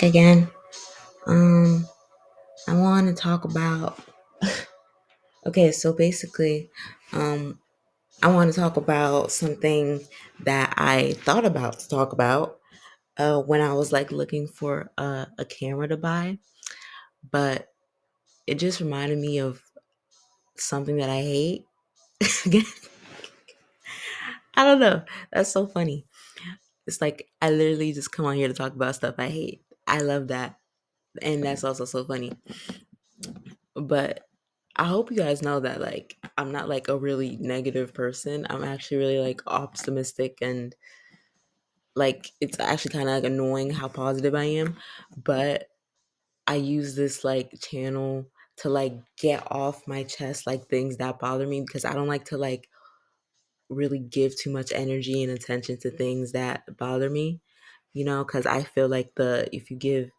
back again. Um, I want to talk about. Okay, so basically, um, I want to talk about something that I thought about to talk about when I was like looking for a camera to buy, but it just reminded me of something that I hate. I don't know. That's so funny. It's like I literally just come on here to talk about stuff I hate. I love that, and that's also so funny. But I hope you guys know that like I'm not like a really negative person. I'm actually really like optimistic and like it's actually kind of like annoying how positive I am, but I use this like channel to like get off my chest like things that bother me because I don't like to like really give too much energy and attention to things that bother me, cuz I feel like the if you give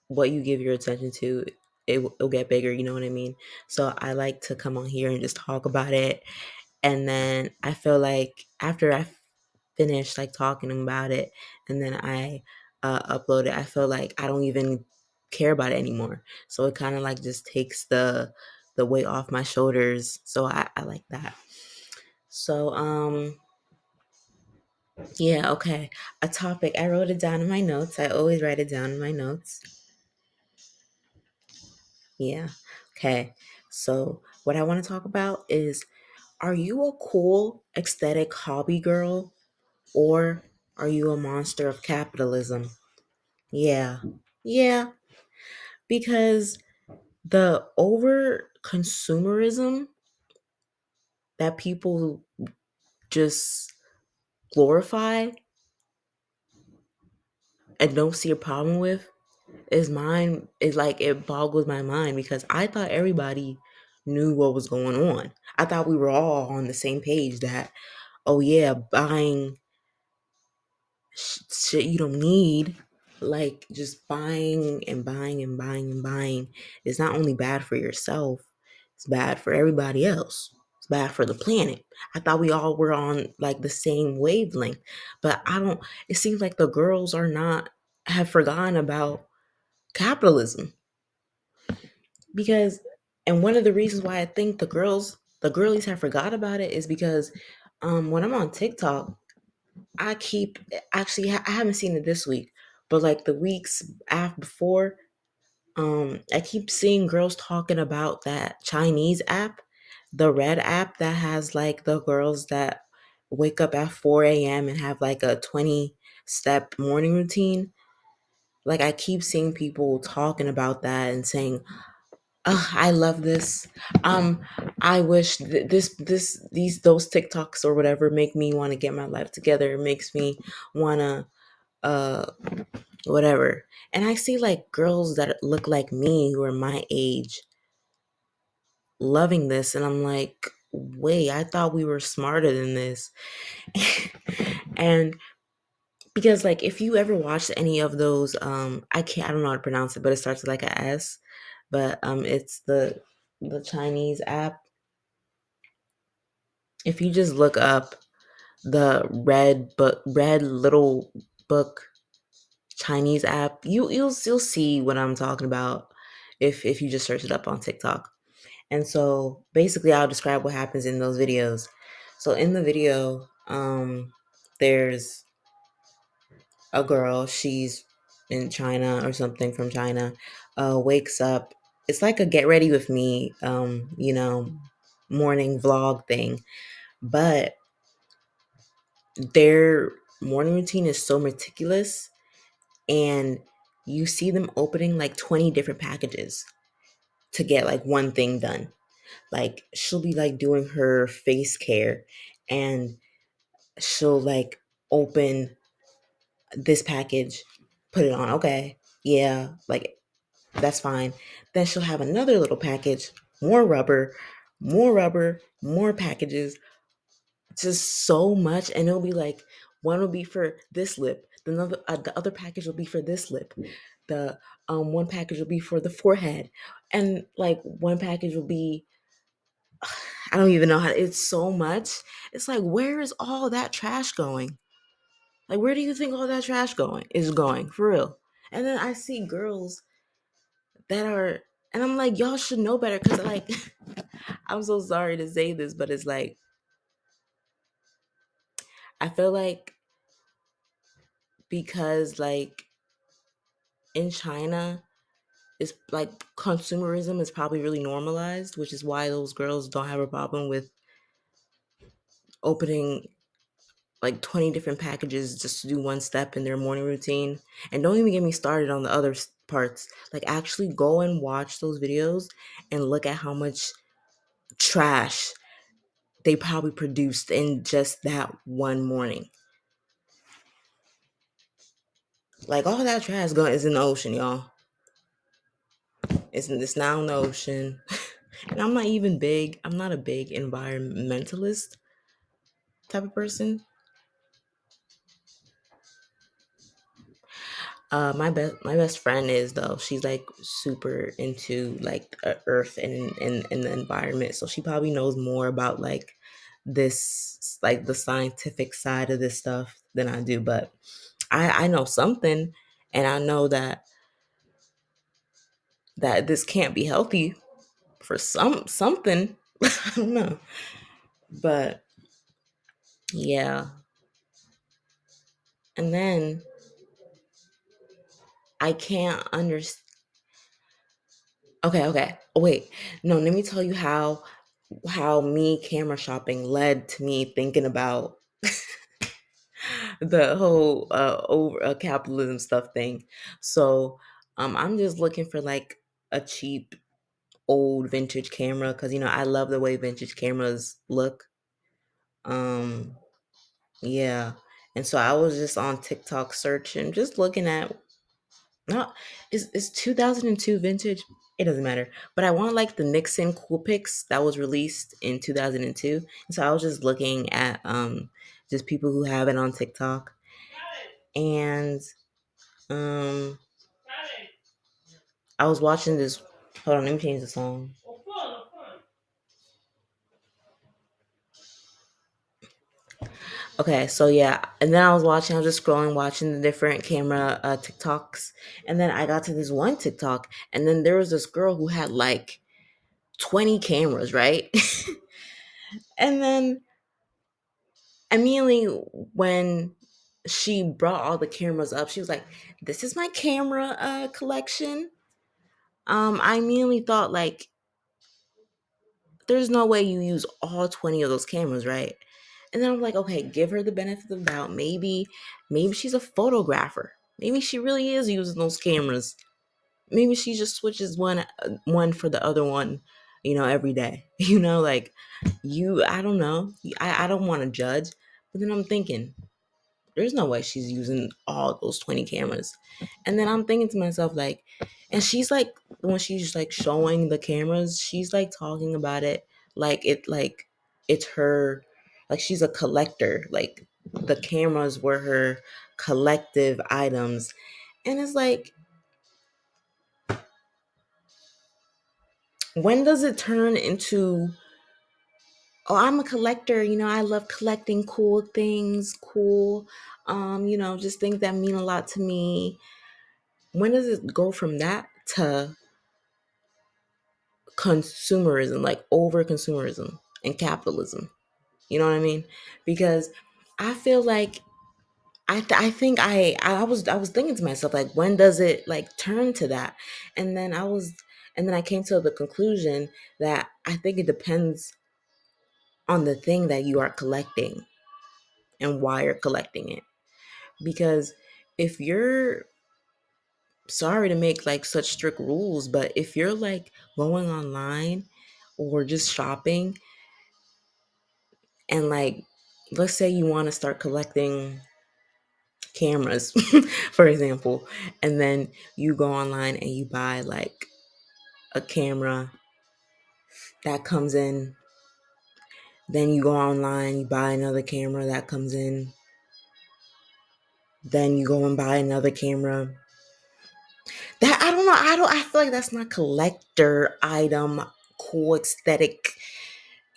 what you give your attention to, it'll get bigger, you know what I mean? So I like to come on here and just talk about it. And then I feel like after I finish like talking about it and then I upload it, I feel like I don't even care about it anymore. So it kind of like just takes the weight off my shoulders. So I like that. So yeah, okay. A topic. I wrote it down in my notes. I always write it down in my notes. Yeah. Okay. So, what I want to talk about is, are you a cool, aesthetic hobby girl or are you a monster of capitalism? Yeah. Yeah. Because the over consumerism that people just glorify and don't see a problem with is like it boggles my mind because I thought everybody knew what was going on. I thought we were all on the same page that, oh yeah, buying shit you don't need, like just buying and buying and buying and buying, is not only bad for yourself, it's bad for everybody else. It's bad for the planet. I thought we all were on like the same wavelength, but I don't. It seems like the girls are not have forgotten about capitalism because, and one of the reasons why I think the girlies have forgot about it is because when I'm on TikTok, I keep actually I haven't seen it this week, but like the weeks after before, I keep seeing girls talking about that Chinese app, the red app that has like the girls that wake up at 4 a.m. and have like a 20-step morning routine. Like I keep seeing people talking about that and saying, "Oh, I love this. Um, I wish these those TikToks or whatever make me want to get my life together. It makes me want to uh whatever." And I see like girls that look like me who are my age loving this and I'm like, "Wait, I thought we were smarter than this." And because like if you ever watched any of those I don't know how to pronounce it, but it starts with like a S, but it's the Chinese app. If you just look up the red little book Chinese app, you'll see what I'm talking about if you just search it up on TikTok. And so basically I'll describe what happens in those videos. So in the video, there's a girl, she's in China or something from China, wakes up. It's like a get ready with me, morning vlog thing. But their morning routine is so meticulous and you see them opening like 20 different packages to get like one thing done. Like she'll be like doing her face care and she'll like open this package, put it on, okay, yeah, like that's fine. Then she'll have another little package, more rubber, more packages, just so much. And it'll be like one will be for this lip, the other package will be for this lip, the one package will be for the forehead, and like one package will be, I don't even know how, it's so much. It's like, where is all that trash going? Like, where do you think all that trash going is going for real? And then I see girls that are, and I'm like, y'all should know better. Cause like, I'm so sorry to say this, but it's like, I feel like because like in China, it's like consumerism is probably really normalized, which is why those girls don't have a problem with opening like 20 different packages just to do one step in their morning routine. And don't even get me started on the other parts. Like, actually go and watch those videos and look at how much trash they probably produced in just that one morning. Like, all that trash going is in the ocean, y'all. It's now in the ocean. And I'm not a big environmentalist type of person. My best friend is, though. She's like super into like earth and the environment, so she probably knows more about like this, like the scientific side of this stuff than I do. But I know something, and I know that this can't be healthy for something. I don't know, but yeah. And then I can't understand. Okay. Oh, wait. No, let me tell you how me camera shopping led to me thinking about the whole over capitalism stuff thing. So, I'm just looking for like a cheap old vintage camera because I love the way vintage cameras look. Um, yeah, and so I was just on TikTok searching, just looking at. No, is 2002 vintage? It doesn't matter. But I want like the Nixon Cool Pics that was released in 2002. And so I was just looking at just people who have it on TikTok. And um I was watching this. Hold on, let me change the song. Okay, so yeah, and then I was just scrolling, watching the different camera TikToks, and then I got to this one TikTok, and then there was this girl who had like 20 cameras, right? And then immediately when she brought all the cameras up, she was like, "This is my camera collection." I immediately thought like, there's no way you use all 20 of those cameras, right? And then I'm like, okay, give her the benefit of the doubt. Maybe she's a photographer. Maybe she really is using those cameras. Maybe she just switches one for the other one, every day. Like, I don't know. I don't want to judge, but then I'm thinking, there's no way she's using all those 20 cameras. And then I'm thinking to myself, like, and she's like, when she's like showing the cameras, she's like talking about it like it's her, like she's a collector. Like, the cameras were her collective items. And it's like, when does it turn into, oh, I'm a collector, I love collecting cool things, just things that mean a lot to me. When does it go from that to consumerism, like over consumerism and capitalism? You know what I mean? Because I feel like I think I was thinking to myself, like, when does it like turn to that? And then I came to the conclusion that I think it depends on the thing that you are collecting and why you're collecting it. Because if you're, sorry to make like such strict rules, but if you're like going online or just shopping and like, let's say you want to start collecting cameras, for example, and then you go online and you buy like a camera that comes in, then you go online, you buy another camera that comes in, then you go and buy another camera. That, I don't know, I feel like that's not collector item, cool aesthetic.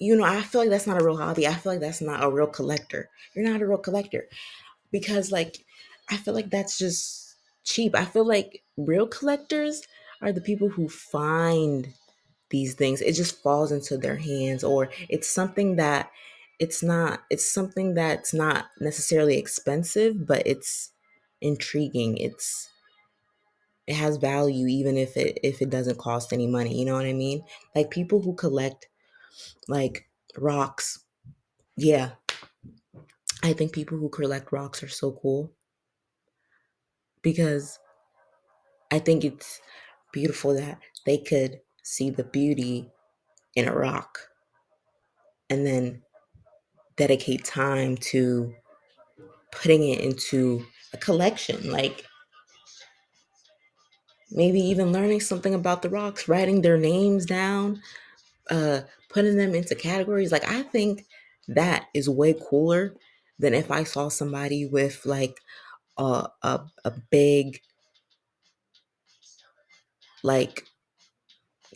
I feel like that's not a real hobby. I feel like that's not a real collector. You're not a real collector because, like, I feel like that's just. cheap. I feel like real collectors are the people who find these things. It just falls into their hands, or it's something that's not necessarily expensive, but it's intriguing. It has value even if it doesn't cost any money. You know what I mean? Like people who collect like rocks. Yeah, I think people who collect rocks are so cool because I think it's beautiful that they could see the beauty in a rock and then dedicate time to putting it into a collection. Like maybe even learning something about the rocks, writing their names down, uh, putting them into categories. Like I think that is way cooler than if I saw somebody with like a big like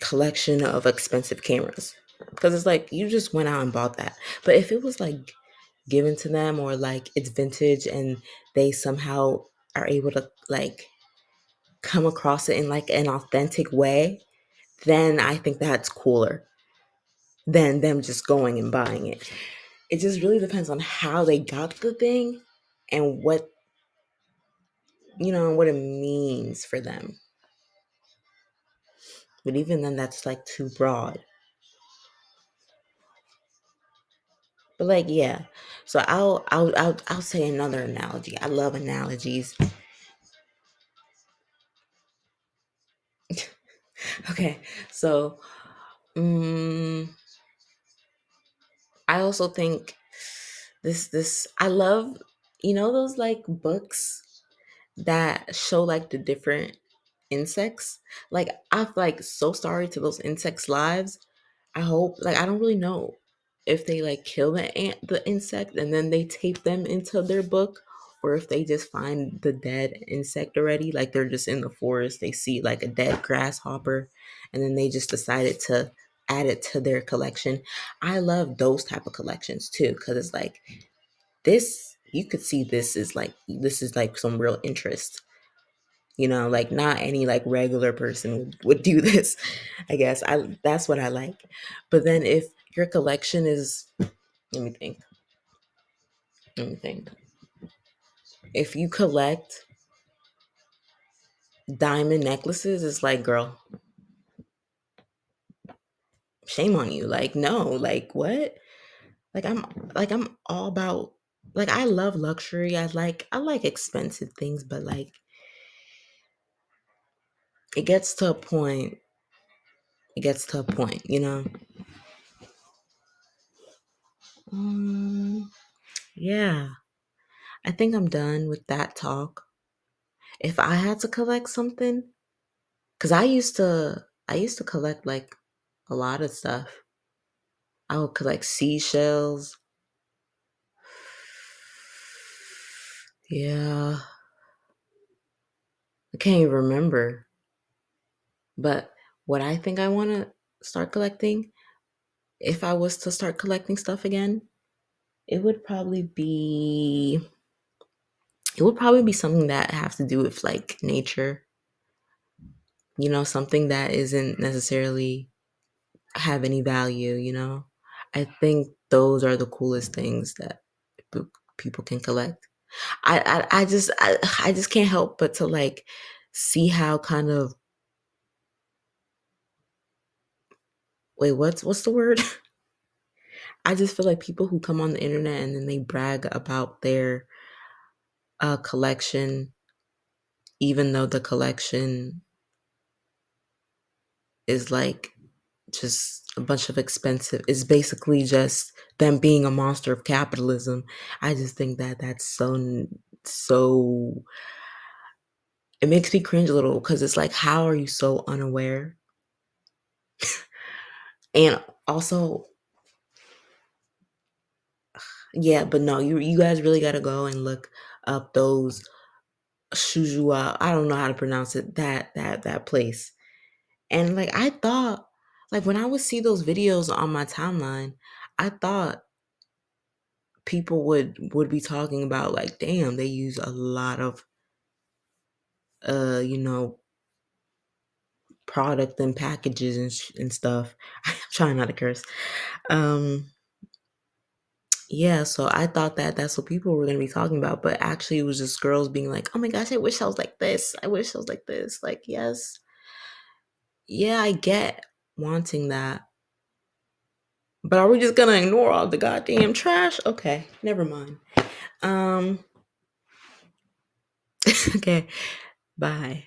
collection of expensive cameras, because it's like you just went out and bought that. But if it was like given to them, or like it's vintage and they somehow are able to like come across it in like an authentic way, then I think that's cooler than them just going and buying it. It just really depends on how they got the thing and what, what it means for them. But even then, that's like too broad. But like, yeah. So I'll say another analogy. I love analogies. Okay, so um, I also think this I love, those like books that show like the different insects. Like I'm like so sorry to those insects' lives. I hope, like, I don't really know if they like kill the insect and then they tape them into their book, or if they just find the dead insect already. Like they're just in the forest, they see like a dead grasshopper, and then they just decided to add it to their collection. I love those type of collections too, because it's like this. You could see this is like some real interest. Like not any like regular person would do this. I guess I that's what I like. But then if your collection is, let me think let me think if you collect diamond necklaces, it's like, girl, shame on you. Like, no, like what? Like I'm all about, like, I love luxury. I like expensive things, but like it gets to a point. It gets to a point. Yeah, I think I'm done with that talk. If I had to collect something, because I used to collect like a lot of stuff. I would collect seashells. Yeah, I can't even remember. But what I think I want to start collecting, if I was to start collecting stuff again, it would probably be it would probably be something that has to do with like nature. Something that isn't necessarily have any value. I think those are the coolest things that p- people can collect. I just can't help but to like see how kind of, wait, what's the word? I just feel like people who come on the internet and then they brag about their collection, even though the collection is like just a bunch of expensive, is basically just them being a monster of capitalism. I just think that that's so, it makes me cringe a little, because it's like, how are you so unaware? And also, yeah, but no, you guys really gotta go and look up those shujua. I don't know how to pronounce it. That place. And like I thought, like when I would see those videos on my timeline, I thought people would be talking about like, damn, they use a lot of you know, product and packages and stuff. I'm trying not to curse. Um, yeah, so I thought that that's what people were gonna be talking about, but actually it was just girls being like, "Oh my gosh, I wish I was like this. I wish I was like this." Like, yes, yeah, I get wanting that, but are we just gonna ignore all the goddamn trash? Okay, never mind. Um, okay, bye.